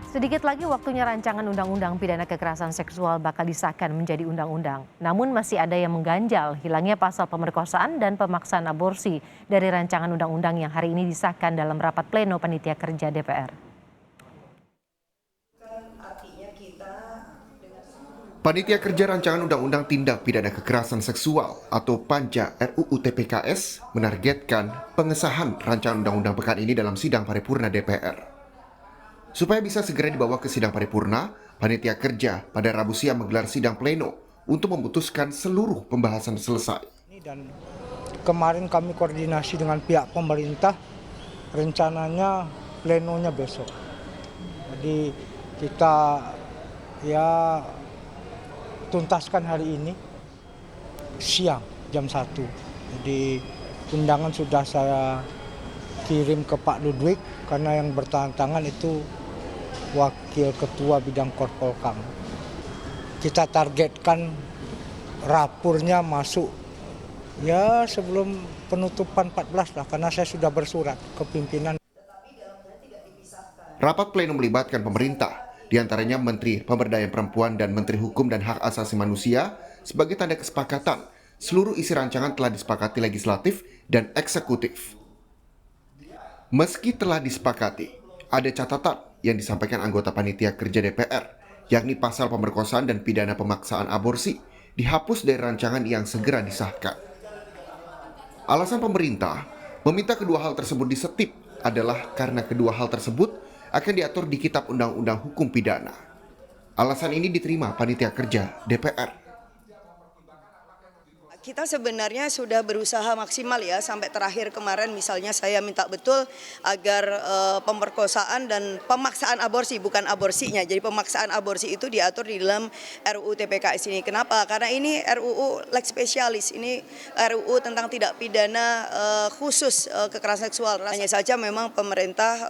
Sedikit lagi waktunya rancangan undang-undang pidana kekerasan seksual bakal disahkan menjadi undang-undang. Namun masih ada yang mengganjal hilangnya pasal pemerkosaan dan pemaksaan aborsi dari rancangan undang-undang yang hari ini disahkan dalam rapat pleno panitia kerja DPR. Panitia Kerja Rancangan Undang-Undang Tindak Pidana Kekerasan Seksual atau PANJA RUU TPKS menargetkan pengesahan rancangan undang-undang pekan ini dalam sidang paripurna DPR. Supaya bisa segera dibawa ke sidang paripurna, Panitia Kerja pada Rabu siang menggelar sidang pleno untuk memutuskan seluruh pembahasan selesai. Dan kemarin kami koordinasi dengan pihak pemerintah, rencananya plenonya besok. Jadi kita tuntaskan hari ini siang jam 1. Jadi undangan sudah saya kirim ke Pak Ludwig karena yang bertangan itu Wakil Ketua Bidang Korpolkam. Kita targetkan rapurnya masuk sebelum penutupan 14 lah, karena saya sudah bersurat ke pimpinan. Rapat pleno melibatkan pemerintah, diantaranya Menteri Pemberdayaan Perempuan dan Menteri Hukum dan Hak Asasi Manusia sebagai tanda kesepakatan seluruh isi rancangan telah disepakati legislatif dan eksekutif. Meski telah disepakati, ada catatan yang disampaikan anggota Panitia Kerja DPR, yakni pasal pemerkosaan dan pidana pemaksaan aborsi dihapus dari rancangan yang segera disahkan. Alasan pemerintah meminta kedua hal tersebut disetip adalah karena kedua hal tersebut akan diatur di Kitab Undang-Undang Hukum Pidana. Alasan ini diterima Panitia Kerja DPR. Kita sebenarnya sudah berusaha maksimal ya, sampai terakhir kemarin misalnya saya minta betul agar pemerkosaan dan pemaksaan aborsi, bukan aborsinya, jadi pemaksaan aborsi itu diatur di dalam RUU TPKS ini. Kenapa? Karena ini RUU lex specialis, ini RUU tentang tindak pidana khusus kekerasan seksual. Hanya saja memang pemerintah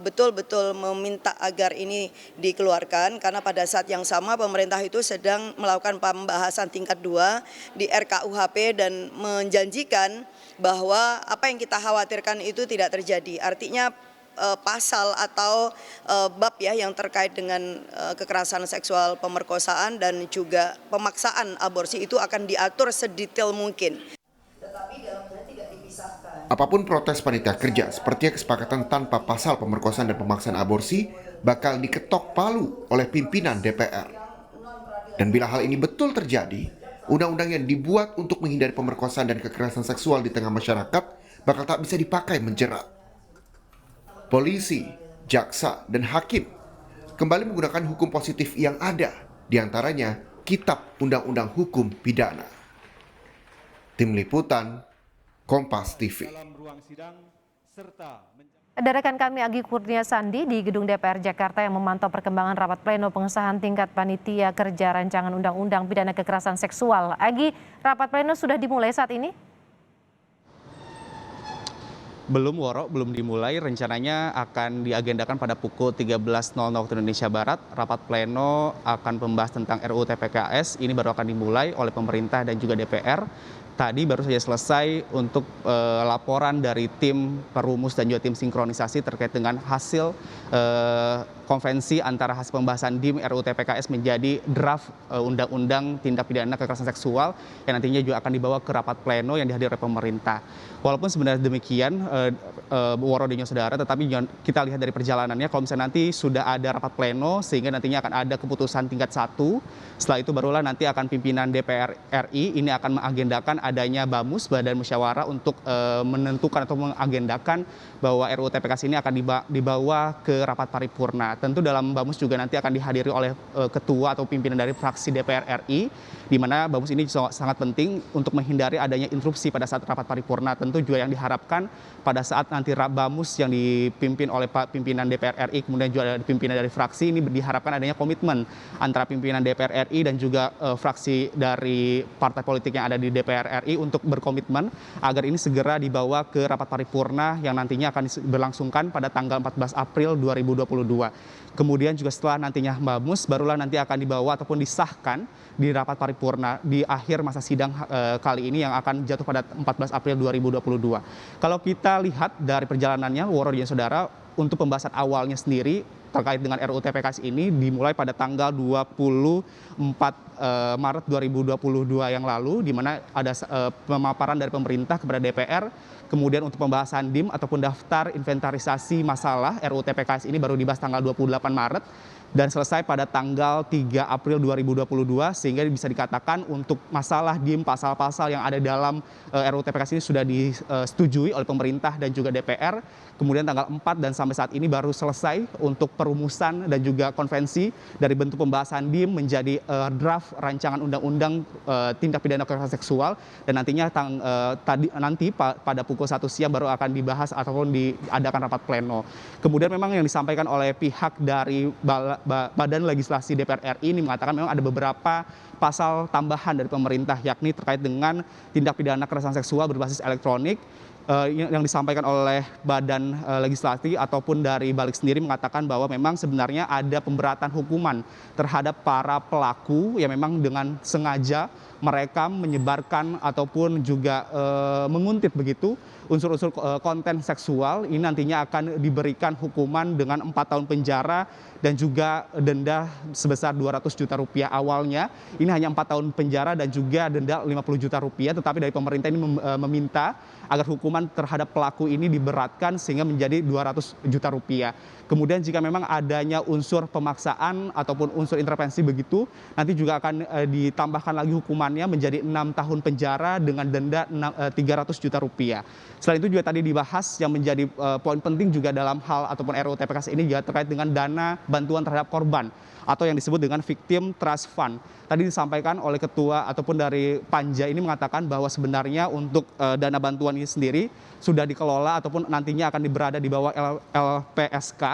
betul-betul meminta agar ini dikeluarkan, karena pada saat yang sama pemerintah itu sedang melakukan pembahasan tingkat 2 di RKUHP dan menjanjikan bahwa apa yang kita khawatirkan itu tidak terjadi. Artinya pasal atau bab ya yang terkait dengan kekerasan seksual, pemerkosaan dan juga pemaksaan aborsi itu akan diatur sedetail mungkin. Apapun protes Panitia Kerja, seperti kesepakatan tanpa pasal pemerkosaan dan pemaksaan aborsi bakal diketok palu oleh pimpinan DPR. Dan bila hal ini betul terjadi, undang-undang yang dibuat untuk menghindari pemerkosaan dan kekerasan seksual di tengah masyarakat bakal tak bisa dipakai menjerat. Polisi, jaksa, dan hakim kembali menggunakan hukum positif yang ada, diantaranya Kitab Undang-Undang Hukum Pidana. Tim Liputan, Kompas TV. Ada rekan kami Agi Kurnia Sandi di Gedung DPR Jakarta yang memantau perkembangan rapat pleno pengesahan tingkat panitia kerja rancangan undang-undang pidana kekerasan seksual. Agi, rapat pleno sudah dimulai saat ini? Belum dimulai. Rencananya akan diagendakan pada pukul 13.00 waktu Indonesia Barat. Rapat pleno akan membahas tentang RUU TPKS. Ini baru akan dimulai oleh pemerintah dan juga DPR. Tadi baru saja selesai untuk laporan dari tim perumus dan juga tim sinkronisasi terkait dengan hasil konvensi antara hasil pembahasan DIM RUU TPKS menjadi draft undang-undang tindak pidana kekerasan seksual yang nantinya juga akan dibawa ke rapat pleno yang dihadiri oleh pemerintah. Walaupun sebenarnya demikian, Woro dan saudara, tetapi kita lihat dari perjalanannya, kalau misalnya nanti sudah ada rapat pleno sehingga nantinya akan ada keputusan tingkat 1, setelah itu barulah nanti akan pimpinan DPR RI ini akan mengagendakan adanya BAMUS, Badan Musyawarah, untuk menentukan atau mengagendakan bahwa RUU TPKS ini akan dibawa ke rapat paripurna. Tentu dalam BAMUS juga nanti akan dihadiri oleh ketua atau pimpinan dari fraksi DPR RI, di mana BAMUS ini sangat penting untuk menghindari adanya interupsi pada saat rapat paripurna. Tentu juga yang diharapkan pada saat nanti BAMUS yang dipimpin oleh pimpinan DPR RI, kemudian juga pimpinan dari fraksi, ini diharapkan adanya komitmen antara pimpinan DPR RI dan juga fraksi dari partai politik yang ada di DPR RI untuk berkomitmen agar ini segera dibawa ke rapat paripurna yang nantinya akan berlangsungkan pada tanggal 14 April 2022. Kemudian juga setelah nantinya BAMUS, barulah nanti akan dibawa ataupun disahkan di rapat paripurna di akhir masa sidang kali ini yang akan jatuh pada 14 April 2022. Kalau kita lihat dari perjalanannya, Woro dan saudara, untuk pembahasan awalnya sendiri terkait dengan RUU TPKS ini dimulai pada tanggal 24 Maret 2022 yang lalu, di mana ada pemaparan dari pemerintah kepada DPR. Kemudian untuk pembahasan DIM ataupun daftar inventarisasi masalah RUU TPKS ini baru dibahas tanggal 28 Maret dan selesai pada tanggal 3 April 2022, sehingga bisa dikatakan untuk masalah DIM, pasal-pasal yang ada dalam RUU TPKS ini sudah disetujui oleh pemerintah dan juga DPR. Kemudian tanggal 4 dan sampai saat ini baru selesai untuk perumusan dan juga konvensi dari bentuk pembahasan DIM menjadi draft rancangan undang-undang tindak pidana kekerasan seksual, dan nantinya nanti pada pukul 1 siang baru akan dibahas ataupun diadakan rapat pleno. Kemudian memang yang disampaikan oleh pihak dari Badan Legislasi DPR RI ini mengatakan memang ada beberapa pasal tambahan dari pemerintah, yakni terkait dengan tindak pidana kekerasan seksual berbasis elektronik. Yang disampaikan oleh Badan Legislasi ataupun dari Balik sendiri mengatakan bahwa memang sebenarnya ada pemberatan hukuman terhadap para pelaku yang memang dengan sengaja mereka menyebarkan ataupun juga menguntit begitu unsur-unsur konten seksual. Ini nantinya akan diberikan hukuman dengan 4 tahun penjara dan juga denda sebesar 200 juta rupiah awalnya. Ini hanya 4 tahun penjara dan juga denda 50 juta rupiah, tetapi dari pemerintah ini meminta agar hukuman terhadap pelaku ini diberatkan sehingga menjadi 200 juta rupiah. Kemudian jika memang adanya unsur pemaksaan ataupun unsur intervensi begitu, nanti juga akan ditambahkan lagi hukumannya menjadi 6 tahun penjara dengan denda 300 juta rupiah. Selain itu juga tadi dibahas yang menjadi poin penting juga dalam hal ataupun RUU TPKS ini juga terkait dengan dana bantuan terhadap korban atau yang disebut dengan Victim Trust Fund. Tadi disampaikan oleh ketua ataupun dari Panja ini mengatakan bahwa sebenarnya untuk dana bantuan ini sendiri sudah dikelola ataupun nantinya akan berada di bawah LPSK.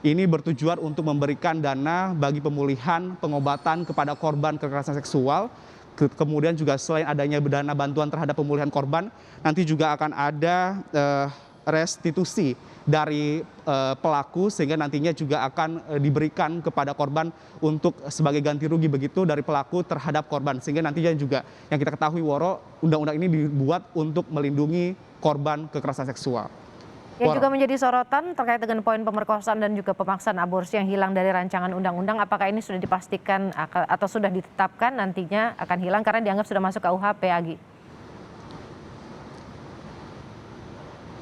Ini bertujuan untuk memberikan dana bagi pemulihan pengobatan kepada korban kekerasan seksual. Kemudian juga selain adanya dana bantuan terhadap pemulihan korban, nanti juga akan ada restitusi dari pelaku sehingga nantinya juga akan diberikan kepada korban untuk sebagai ganti rugi begitu dari pelaku terhadap korban, sehingga nantinya juga yang kita ketahui Woro, undang-undang ini dibuat untuk melindungi korban kekerasan seksual. Yang juga menjadi sorotan terkait dengan poin pemerkosaan dan juga pemaksaan aborsi yang hilang dari rancangan undang-undang, apakah ini sudah dipastikan atau sudah ditetapkan nantinya akan hilang karena dianggap sudah masuk KUHP, Agi?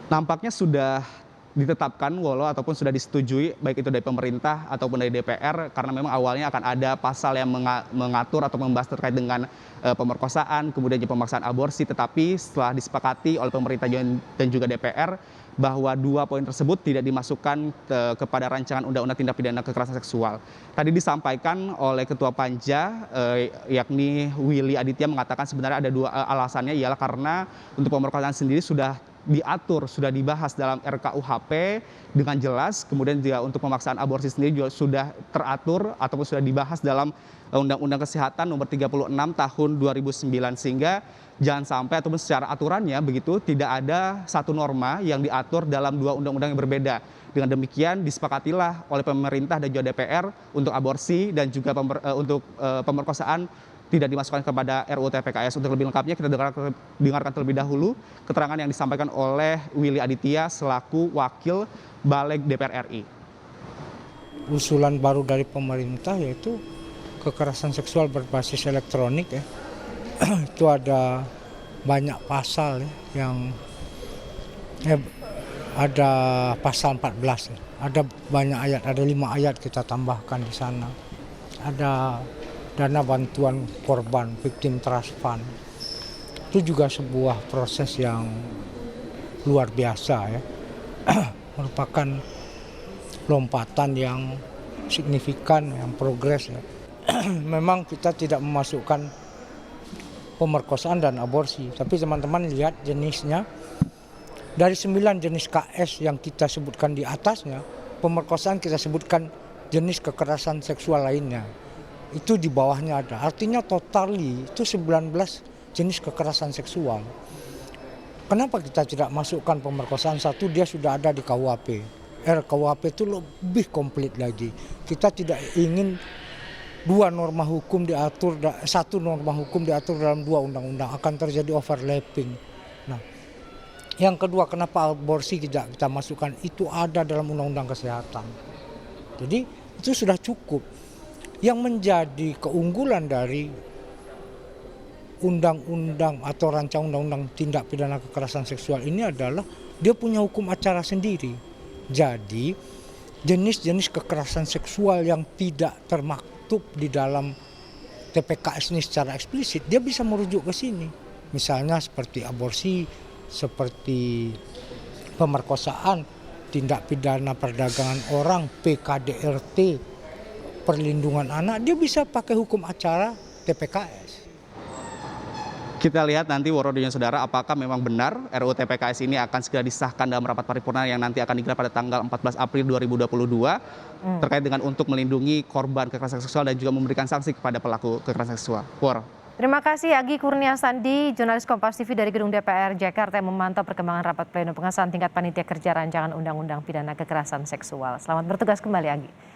Nampaknya sudah ditetapkan walau ataupun sudah disetujui baik itu dari pemerintah ataupun dari DPR, karena memang awalnya akan ada pasal yang mengatur atau membahas terkait dengan pemerkosaan kemudian juga pemaksaan aborsi, tetapi setelah disepakati oleh pemerintah dan juga DPR bahwa 2 poin tersebut tidak dimasukkan kepada rancangan undang-undang tindak pidana kekerasan seksual. Tadi disampaikan oleh ketua Panja yakni Willy Aditya mengatakan sebenarnya ada 2 alasannya, ialah karena untuk pemerkosaan sendiri sudah diatur, sudah dibahas dalam RKUHP dengan jelas. Kemudian juga untuk pemaksaan aborsi sendiri juga sudah teratur ataupun sudah dibahas dalam Undang-Undang Kesehatan nomor 36 tahun 2009, sehingga jangan sampai ataupun secara aturannya begitu tidak ada satu norma yang diatur dalam 2 undang-undang yang berbeda. Dengan demikian disepakatilah oleh pemerintah dan juga DPR untuk aborsi dan juga untuk pemerkosaan tidak dimasukkan kepada RUU TPKS. Untuk lebih lengkapnya kita dengarkan terlebih dahulu keterangan yang disampaikan oleh Willy Aditya selaku Wakil Balik DPR RI. Usulan baru dari pemerintah yaitu kekerasan seksual berbasis elektronik ya. Itu ada banyak pasal ya, yang ada pasal 14 ya. Ada banyak ayat, ada 5 ayat kita tambahkan di sana. Ada dana bantuan korban, Victim Trust Fund. Itu juga sebuah proses yang luar biasa ya. Merupakan lompatan yang signifikan, yang progres ya. Memang kita tidak memasukkan pemerkosaan dan aborsi, tapi teman-teman lihat jenisnya. Dari 9 jenis KS yang kita sebutkan di atasnya, pemerkosaan kita sebutkan jenis kekerasan seksual lainnya. Itu di bawahnya ada. Artinya totali itu 19 jenis kekerasan seksual. Kenapa kita tidak masukkan pemerkosaan? Satu, dia sudah ada di KUHP. RKUHP itu lebih komplit lagi. Kita tidak ingin 2 norma hukum diatur, 1 norma hukum diatur dalam 2 undang-undang, akan terjadi overlapping. Nah, yang kedua, kenapa aborsi tidak kita masukkan? Itu ada dalam undang-undang kesehatan. Jadi itu sudah cukup. Yang menjadi keunggulan dari undang-undang atau rancangan undang-undang tindak pidana kekerasan seksual ini adalah dia punya hukum acara sendiri. Jadi jenis-jenis kekerasan seksual yang tidak termaktub di dalam TPKS ini secara eksplisit, dia bisa merujuk ke sini. Misalnya seperti aborsi, seperti pemerkosaan, tindak pidana perdagangan orang, PKDRT, perlindungan anak, dia bisa pakai hukum acara TPKS. Kita lihat nanti Woro dan Saudara apakah memang benar RUU TPKS ini akan segera disahkan dalam rapat paripurna yang nanti akan digelar pada tanggal 14 April 2022 terkait dengan untuk melindungi korban kekerasan seksual dan juga memberikan sanksi kepada pelaku kekerasan seksual. Woro. Terima kasih Agi Kurnia Sandi, jurnalis Kompas TV dari Gedung DPR Jakarta yang memantau perkembangan rapat pleno pengesahan tingkat panitia kerja rancangan undang-undang pidana kekerasan seksual. Selamat bertugas kembali Agi.